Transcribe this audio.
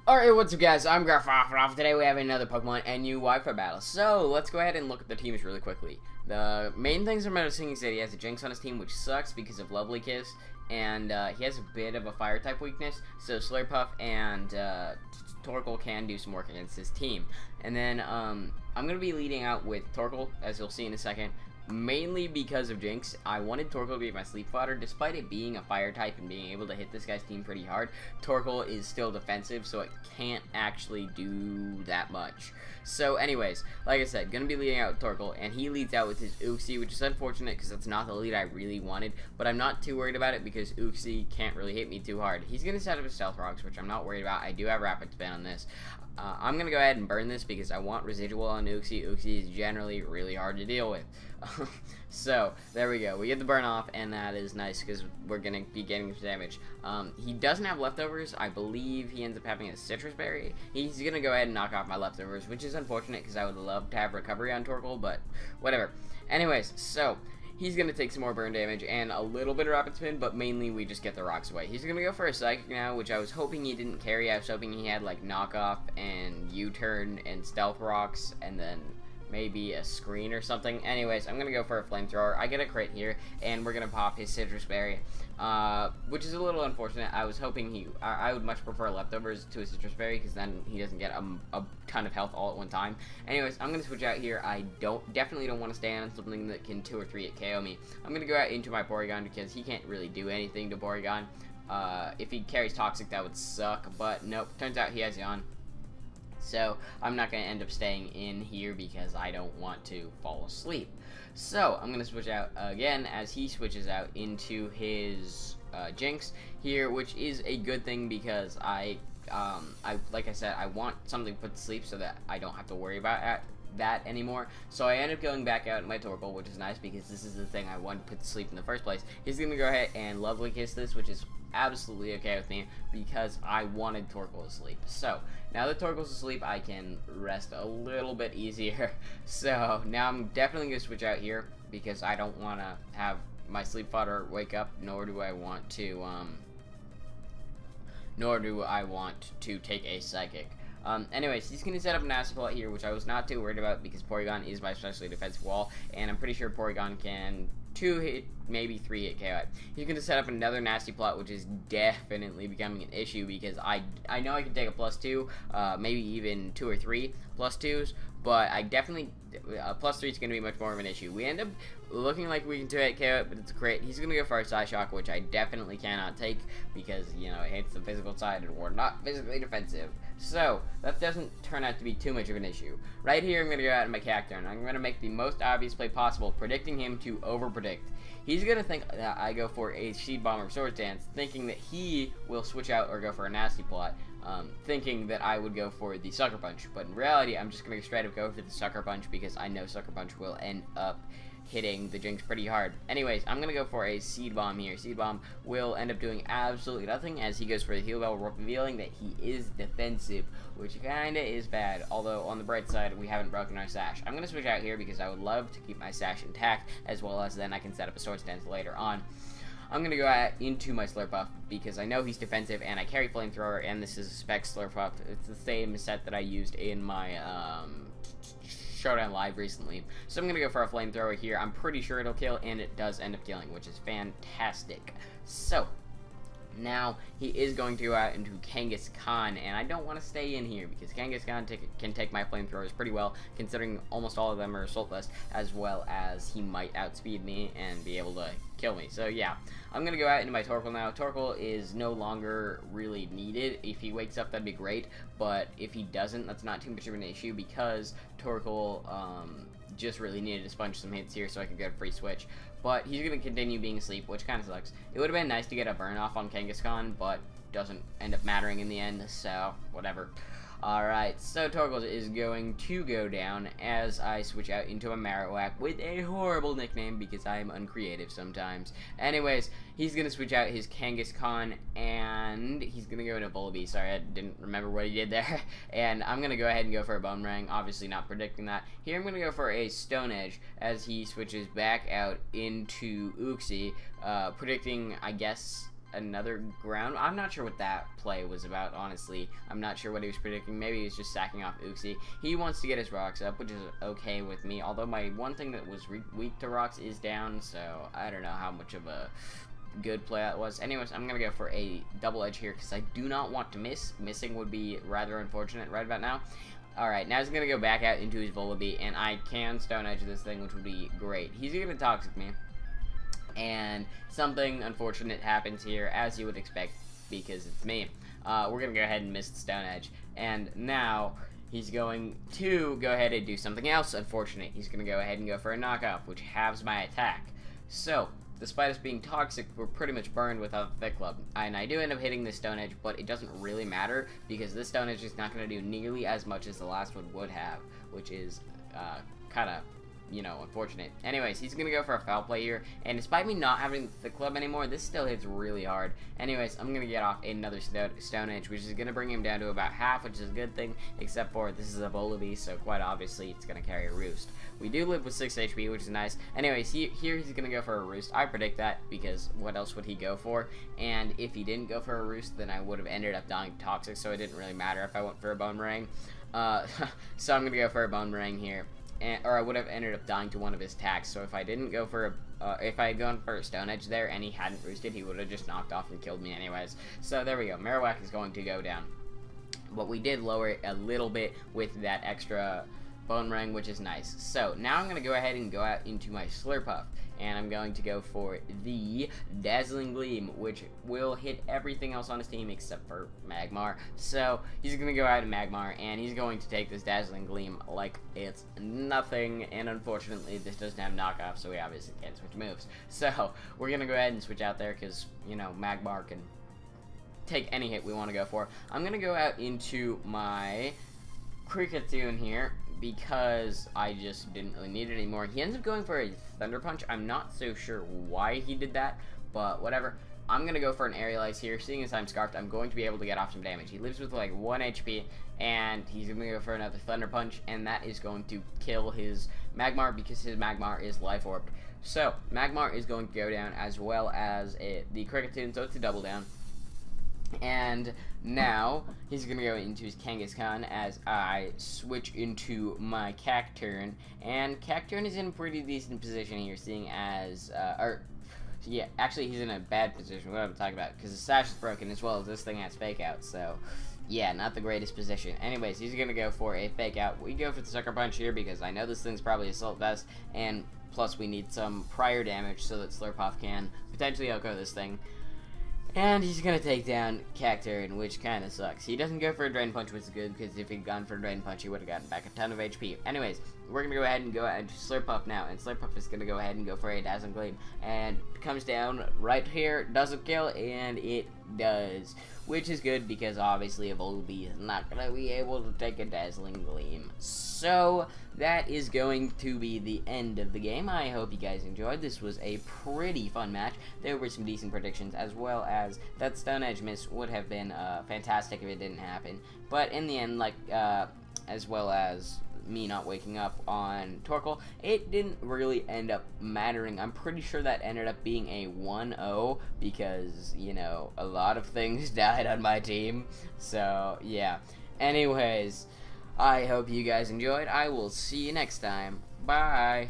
Alright, what's up guys, I'm Off. Today we have another Pokemon and new Wi-Fi battle. So, let's go ahead and look at the teams really quickly. The main things I'm noticing is that he has a Jinx on his team, which sucks because of Lovely Kiss. And he has a bit of a fire type weakness, so Slurpuff and Torkoal can do some work against his team. And then I'm going to be leading out with Torkoal, as you'll see in a second. Mainly because of Jinx. I wanted Torkoal to be my sleep fodder. Despite it being a fire type and being able to hit this guy's team pretty hard, Torkoal is still defensive, so it can't actually do that much. So anyways, like I said, gonna be leading out with Torkoal, and he leads out with his Uxie, which is unfortunate because that's not the lead I really wanted, but I'm not too worried about it because Uxie can't really hit me too hard. He's gonna set up his Stealth Rocks, which I'm not worried about. I do have Rapid Spin on this. I'm going to go ahead and burn this because I want residual on Uxie. Uxie is generally really hard to deal with. So, there we go. We get the burn off, and that is nice because we're going to be getting some damage. He doesn't have leftovers. I believe he ends up having a Citrus Berry. He's going to go ahead and knock off my leftovers, which is unfortunate because I would love to have recovery on Torkoal, but whatever. Anyways, so he's going to take some more burn damage and a little bit of Rapid Spin, but mainly we just get the rocks away. He's going to go for a Psychic now, which I was hoping he didn't carry. I was hoping he had, like, Knockoff and U-Turn and Stealth Rocks and then maybe a Screen or something. Anyways, I'm going to go for a Flamethrower. I get a crit here, and we're going to pop his Citrus Berry, which is a little unfortunate. I was hoping I would much prefer leftovers to a Citrus Berry, because then he doesn't get a ton of health all at one time. Anyways, I'm going to switch out here. I definitely don't want to stay on something that can 2 or 3 hit KO me. I'm going to go out into my Porygon, because he can't really do anything to Porygon. If he carries Toxic, that would suck, but nope, turns out he has Yawn. So, I'm not going to end up staying in here because I don't want to fall asleep. So, I'm going to switch out again as he switches out into his Jinx here, which is a good thing because like I said, I want something to put to sleep so that I don't have to worry about that anymore. So I end up going back out in my Torkoal, which is nice because this is the thing I wanted to put to sleep in the first place. He's going to go ahead and Lovely Kiss this, which is absolutely okay with me because I wanted Torkoal to sleep. So now that Torkoal's asleep, I can rest a little bit easier. So now I'm definitely going to switch out here because I don't want to have my sleep fodder wake up, nor do I want to take a Psychic. Anyways, he's going to set up a Nasty Plot here, which I was not too worried about because Porygon is my especially defensive wall, and I'm pretty sure Porygon can 2 hit, maybe 3 hit KO. He's going to set up another Nasty Plot, which is definitely becoming an issue because I know I can take a +2, maybe even 2 or 3 +2s, but I definitely, +3 is going to be much more of an issue. We end up looking like we can 2 hit KO, but it's a crit. He's going to go for a Psyshock, which I definitely cannot take because, you know, it hits the physical side and we're not physically defensive. So, that doesn't turn out to be too much of an issue. Right here, I'm going to go out in my Cacturne. I'm going to make the most obvious play possible, predicting him to over-predict. He's going to think that I go for a Seed Bomb or Swords Dance, thinking that he will switch out or go for a Nasty Plot, thinking that I would go for the Sucker Punch. But in reality, I'm just going to straight up go for the Sucker Punch because I know Sucker Punch will end up hitting the Jinx pretty hard. Anyways, I'm going to go for a Seed Bomb here. Seed Bomb will end up doing absolutely nothing as he goes for the Heal Bell, revealing that he is defensive, which kinda is bad, although on the bright side, we haven't broken our Sash. I'm going to switch out here because I would love to keep my Sash intact, as well as then I can set up a Swords Dance later on. I'm going to go out into my Slurpuff because I know he's defensive and I carry Flamethrower, and this is a Spec Slurpuff. It's the same set that I used in my Showdown Live recently. So I'm going to go for a Flamethrower here. I'm pretty sure it'll kill, and it does end up killing, which is fantastic. So, now he is going to go out into Kangaskhan, and I don't want to stay in here because Kangaskhan can take my Flamethrowers pretty well, considering almost all of them are Assault Vest, as well as he might outspeed me and be able to kill me. So yeah, I'm going to go out into my Torkoal now. Torkoal is no longer really needed. If he wakes up, that'd be great, but if he doesn't, that's not too much of an issue because Torkoal just really needed to sponge some hits here so I could get a free switch. But he's going to continue being asleep, which kind of sucks. It would have been nice to get a burn off on Kangaskhan, but doesn't end up mattering in the end, so whatever. Alright, so Torkoal is going to go down as I switch out into a Marowak with a horrible nickname because I am uncreative sometimes. Anyways, he's going to switch out his Kangaskhan and he's going to go into Volibee. Sorry, I didn't remember what he did there. And I'm going to go ahead and go for a Boomerang, obviously not predicting that. Here I'm going to go for a Stone Edge as he switches back out into Uxie, predicting, I guess, another ground. I'm not sure what that play was about, honestly. I'm not sure what he was predicting. Maybe he was just sacking off Uxie. He wants to get his rocks up, which is okay with me, although my one thing that was weak to rocks is down, so I don't know how much of a good play that was. Anyways, I'm gonna go for a double edge here because I do not want to miss. Missing would be rather unfortunate right about now. Alright, now he's gonna go back out into his Volibee, and I can stone edge this thing, which would be great. He's gonna toxic me, and something unfortunate happens here, as you would expect, because it's me. We're gonna go ahead and miss the stone edge, and now he's going to go ahead and do something else unfortunate. He's gonna go ahead and go for a knockoff, which halves my attack. So, despite us being toxic, we're pretty much burned without the Thick Club. And I do end up hitting this Stone Edge, but it doesn't really matter, because this Stone Edge is not going to do nearly as much as the last one would have, which is kind of, you know, unfortunate. Anyways, he's going to go for a foul play here, and despite me not having the Thick Club anymore, this still hits really hard. Anyways, I'm going to get off another Stone Edge, which is going to bring him down to about half, which is a good thing, except for this is a Volibee, so quite obviously it's going to carry a Roost. We do live with 6 HP, which is nice. Anyways, here he's going to go for a Roost. I predict that, because what else would he go for? And if he didn't go for a Roost, then I would have ended up dying Toxic, so it didn't really matter if I went for a Bone Meringue. So I'm going to go for a Bone Meringue here. Or I would have ended up dying to one of his attacks. So if I didn't go for if I had gone for a Stone Edge there and he hadn't roosted, he would have just knocked off and killed me anyways. So there we go. Marowak is going to go down. But we did lower it a little bit with that extra Bone Meringue, which is nice. So now I'm going to go ahead and go out into my Slurpuff. And I'm going to go for the Dazzling Gleam, which will hit everything else on his team except for Magmar. So he's going to go out to Magmar, and he's going to take this Dazzling Gleam like it's nothing. And unfortunately, this doesn't have knockoff, so we obviously can't switch moves. So we're going to go ahead and switch out there because, you know, Magmar can take any hit we want to go for. I'm going to go out into my Kricketune here, because I just didn't really need it anymore. He ends up going for a Thunder Punch. I'm not so sure why he did that, but whatever. I'm going to go for an Aerial Ice here. Seeing as I'm Scarfed, I'm going to be able to get off some damage. He lives with like 1 HP, and he's going to go for another Thunder Punch, and that is going to kill his Magmar because his Magmar is Life Orbed. So, Magmar is going to go down as well as the Kricketune, so it's a double down. And now he's gonna go into his Kangaskhan as I switch into my Cacturne, and Cacturne is in a pretty decent position here, seeing as yeah, actually he's in a bad position. What I'm talking about, because the sash is broken as well as this thing has Fake Out, so yeah, not the greatest position. Anyways, he's gonna go for a Fake Out. We go for the Sucker Punch here because I know this thing's probably Assault Vest, and plus we need some prior damage so that Slurpuff can potentially outgo this thing. And he's going to take down Cacturne, which kind of sucks. He doesn't go for a Drain Punch, which is good, because if he'd gone for a Drain Punch, he would have gotten back a ton of HP. Anyways, we're going to go ahead and go out into Slurpuff now, and Slurpuff is going to go ahead and go for a Dazzling Gleam, and comes down right here, doesn't kill, and it does, which is good, because obviously a Volibee is not going to be able to take a Dazzling Gleam. So, that is going to be the end of the game. I hope you guys enjoyed. This was a pretty fun match. There were some decent predictions, as well as that Stone Edge miss would have been fantastic if it didn't happen. But in the end, like, as well as me not waking up on Torkoal, it didn't really end up mattering. I'm pretty sure that ended up being a 1-0 because, you know, a lot of things died on my team. So, yeah. Anyways, I hope you guys enjoyed. I will see you next time. Bye.